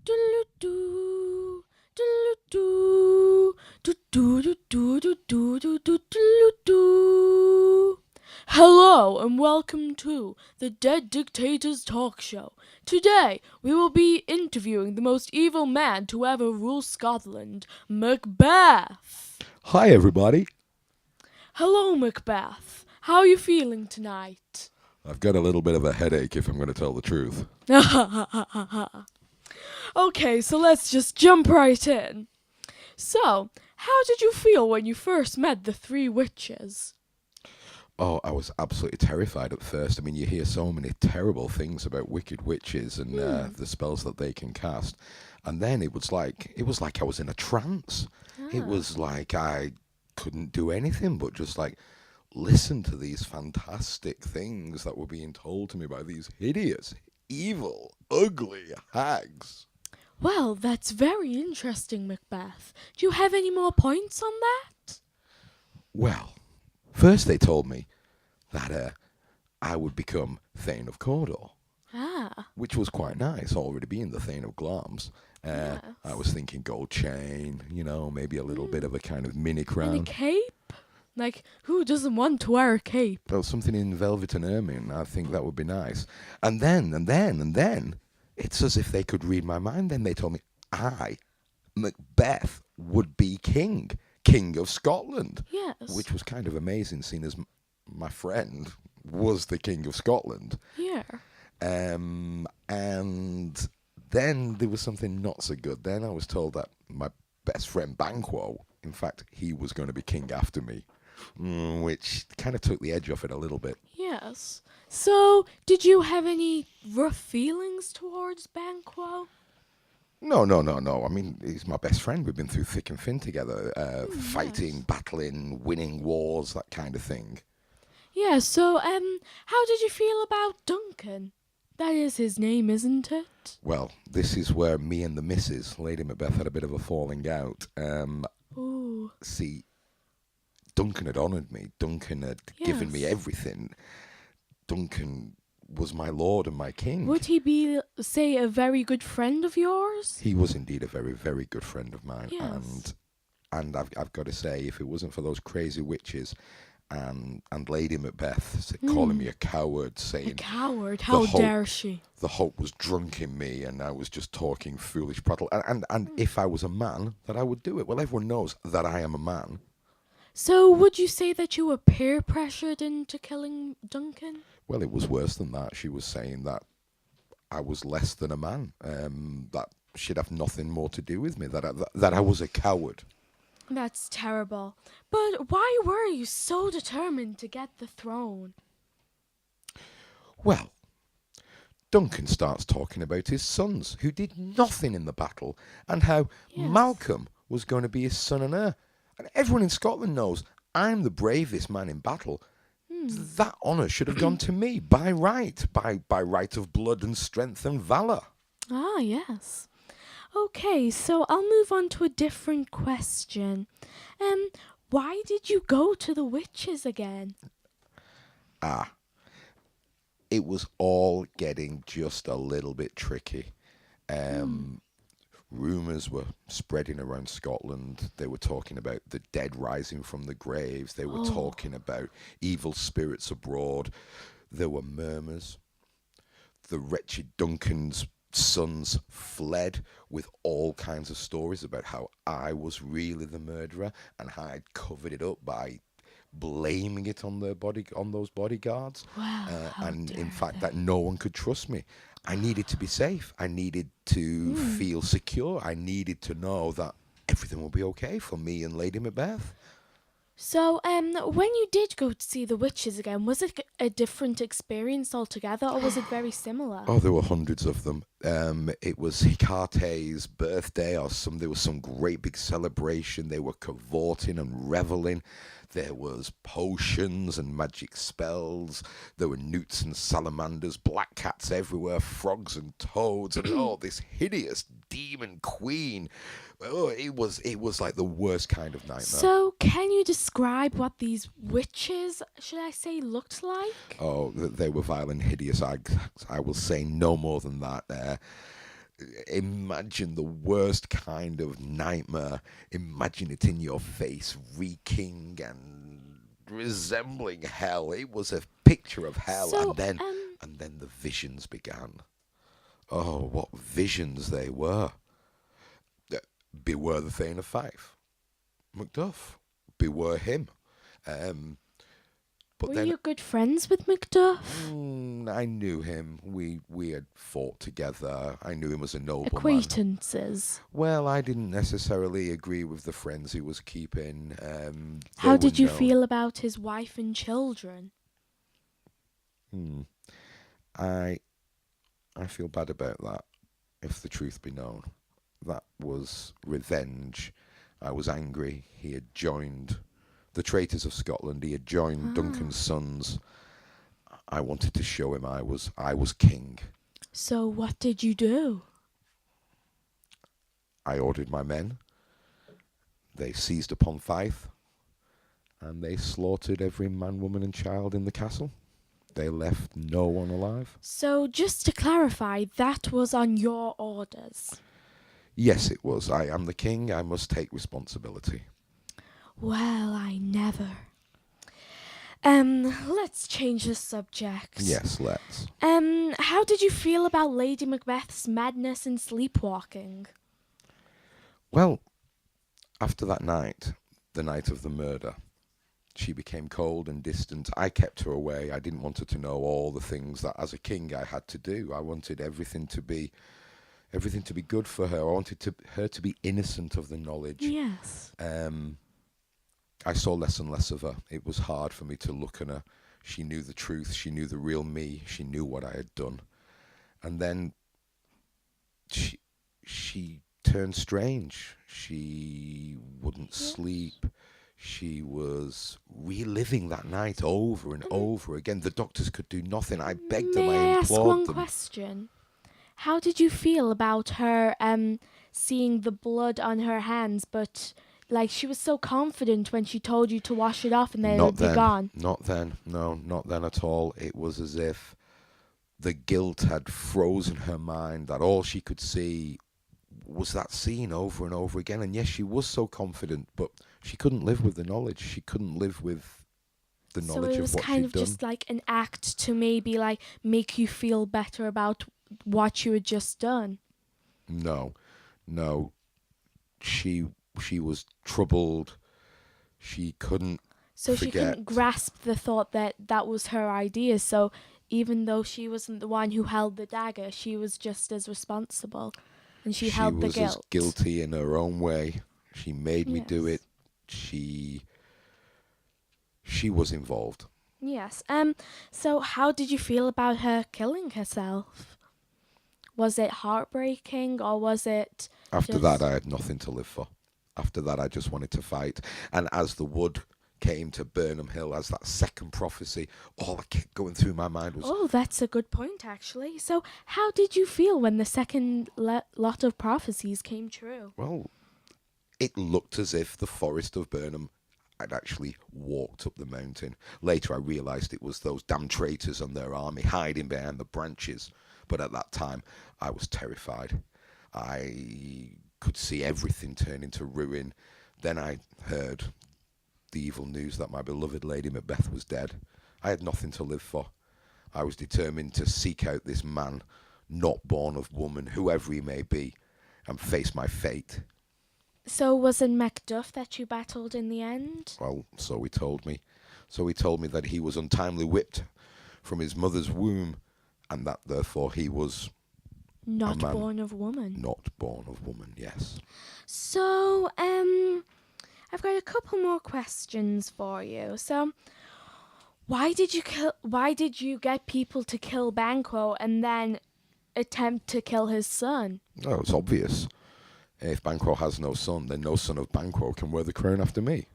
Do-do-do, do-do-do, do-do-do-do-do-do-do-do-do. Hello and welcome to the Dead Dictators talk show. Today we will be interviewing the most evil man to ever rule Scotland, Macbeth. Hi, everybody. Hello, Macbeth. How are you feeling tonight? I've got a little bit of a headache, if I'm going to tell the truth. Okay, so let's just jump right in. So, how did you feel when you first met the three witches? Oh, I was absolutely terrified at first. I mean, you hear so many terrible things about wicked witches and the spells that they can cast. And then it was like I was in a trance. It was like I couldn't do anything but just like listen to these fantastic things that were being told to me by these hideous, evil, ugly hags. Well, that's very interesting, Macbeth. Do you have any more points on that? Well, first they told me that I would become Thane of Cawdor, which was quite nice, already being the Thane of Glamis. Yes. I was thinking gold chain, maybe a little bit of a kind of mini crown. And a cape? Like, who doesn't want to wear a cape? Well, something in velvet and ermine, I think that would be nice. And then, it's as if they could read my mind. Then they told me I, Macbeth, would be king of Scotland. Yes. Which was kind of amazing, seeing as my friend was the king of Scotland. Yeah. And then there was something not so good. Then I was told that my best friend Banquo, in fact, he was going to be king after me, which kind of took the edge off it a little bit. Yes. So, did you have any rough feelings towards Banquo? No. I mean, he's my best friend. We've been through thick and thin together, fighting, Yes. battling, winning wars, that kind of thing. Yeah, so, how did you feel about Duncan? That is his name, isn't it? Well, this is where me and the missus, Lady Macbeth, had a bit of a falling out. Ooh. See, Duncan had honoured me. Duncan had given me Yes. everything. Duncan was my lord and my king. Would he be, say, a very good friend of yours? He was indeed a very, very good friend of mine. Yes. And I've got to say, if it wasn't for those crazy witches and Lady Macbeth calling me a coward, saying A coward? How dare she? the hope was drunk in me and I was just talking foolish prattle. And if I was a man, that I would do it. Well, everyone knows that I am a man. So, would you say that you were peer pressured into killing Duncan? Well, it was worse than that. She was saying that I was less than a man, that she'd have nothing more to do with me, that I was a coward. That's terrible. But why were you so determined to get the throne? Well, Duncan starts talking about his sons, who did nothing in the battle, and how Yes. Malcolm was going to be his son and heir. And everyone in Scotland knows I'm the bravest man in battle. That honour should have gone to me by right, by right of blood and strength and valour. Ah, yes. Okay, so I'll move on to a different question. Why did you go to the witches again? It was all getting just a little bit tricky. Rumours were spreading around Scotland. They were talking about the dead rising from the graves. They were talking about evil spirits abroad. There were murmurs. The wretched Duncan's sons fled with all kinds of stories about how I was really the murderer and how I'd covered it up by blaming it on those bodyguards. Wow, how And in dare fact, they. that no one could trust me. I needed to be safe. I needed to feel secure. I needed to know that everything will be okay for me and Lady Macbeth. So, when you did go to see the witches again, was it a different experience altogether, or was it very similar? Oh, there were hundreds of them. It was Hecate's birthday, there was some great big celebration. They were cavorting and reveling. There was potions and magic spells. There were newts and salamanders, black cats everywhere, frogs and toads, and this hideous demon queen. Oh, it was like the worst kind of nightmare. So, can you describe what these witches, should I say, looked like? Oh, they were vile and hideous. I will say no more than that. Imagine the worst kind of nightmare. Imagine it in your face, reeking and resembling hell. It was a picture of hell, So, and then the visions began. Oh, what visions they were! Beware the Thane of Fife, Macduff. Beware him. Um, but were then you good friends with Macduff? I knew him. We had fought together. I knew him as a nobleman. Acquaintances. Well, I didn't necessarily agree with the friends he was keeping. They How were did you known. feel about his wife and children? Hmm. I I feel bad about that. If the truth be known, that was revenge. I was angry. He had joined the traitors of Scotland. He had joined Ah. Duncan's sons. I wanted to show him I was king. So what did you do? I ordered my men. They seized upon Fife, and they slaughtered every man, woman, and child in the castle. They left no one alive. So just to clarify, that was on your orders. Yes, it was. I am the king. I must take responsibility. Well, I never. Let's change the subject. Yes, let's. How did you feel about Lady Macbeth's madness and sleepwalking? Well, after that night, the night of the murder, she became cold and distant. I kept her away. I didn't want her to know all the things that, as a king, I had to do. I wanted everything to be good for her. I wanted her to be innocent of the knowledge. Yes. I saw less and less of her. It was hard for me to look at her. She knew the truth. She knew the real me. She knew what I had done. And then she turned strange. She wouldn't sleep. She was reliving that night over and over again. The doctors could do nothing. I begged them. May I I ask implored one them. question? How did you feel about her seeing the blood on her hands, but like she was so confident when she told you to wash it off and then it would be gone? Not then. No, not then at all. It was as if the guilt had frozen her mind, that all she could see was that scene over and over again. And yes, she was so confident, but she couldn't live with the knowledge. She couldn't live with the So knowledge it of was what kind she'd of done. just like an act to maybe like make you feel better about what you had just done. No, no. She was troubled. She couldn't So she forget. couldn't grasp the thought that that was her idea. So even though she wasn't the one who held the dagger, she was just as responsible. And she held the was guilt. as guilty in her own way. She made me do Yes. it. She was involved. Yes. So how did you feel about her killing herself? Was it heartbreaking or was it After just... that, I had nothing to live for. After that, I just wanted to fight. And as the wood came to Burnham Hill, as that second prophecy, all that kept going through my mind was, Oh, that's a good point, actually. So how did you feel when the second lot of prophecies came true? well, it looked as if the forest of Burnham had actually walked up the mountain. Later, I realised it was those damn traitors and their army hiding behind the branches. But at that time, I was terrified. I could see everything turn into ruin. Then I heard the evil news that my beloved Lady Macbeth was dead. I had nothing to live for. I was determined to seek out this man, not born of woman, whoever he may be, and face my fate. So was it Macduff that you battled in the end? Well, so he told me. So he told me that he was untimely whipped from his mother's womb, and that therefore he was Not man. born of woman. not born of woman, yes. So, I've got a couple more questions for you. So, why did you get people to kill Banquo and then attempt to kill his son? No, it's obvious. If Banquo has no son, then no son of Banquo can wear the crown after me.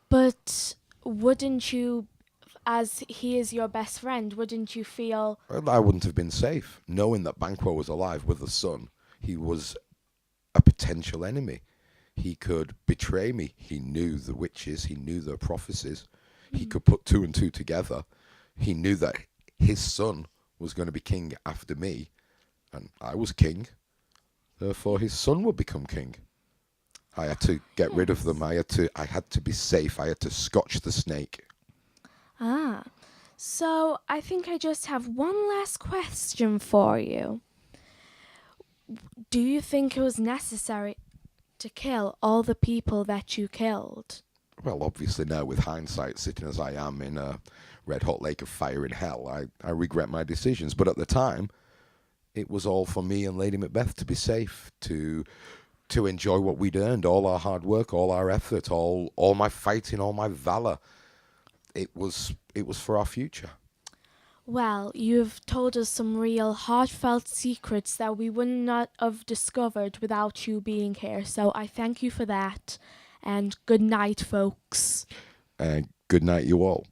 But wouldn't you, as he is your best friend, wouldn't you feel... Well, I wouldn't have been safe. Knowing that Banquo was alive with a son, he was a potential enemy. He could betray me. He knew the witches. He knew their prophecies. He could put two and two together. He knew that his son was going to be king after me, and I was king. Therefore, his son would become king. I had to get rid of them. Yes. I had to be safe. I had to scotch the snake. Ah, so I think I just have one last question for you. Do you think it was necessary to kill all the people that you killed? Well, obviously now with hindsight, sitting as I am in a red hot lake of fire in hell, I regret my decisions. But at the time, it was all for me and Lady Macbeth to be safe, to enjoy what we'd earned, all our hard work, all our effort, all my fighting, all my valor. It was for our future. Well, you've told us some real heartfelt secrets that we would not have discovered without you being here. So I thank you for that. And good night, folks. And good night, you all.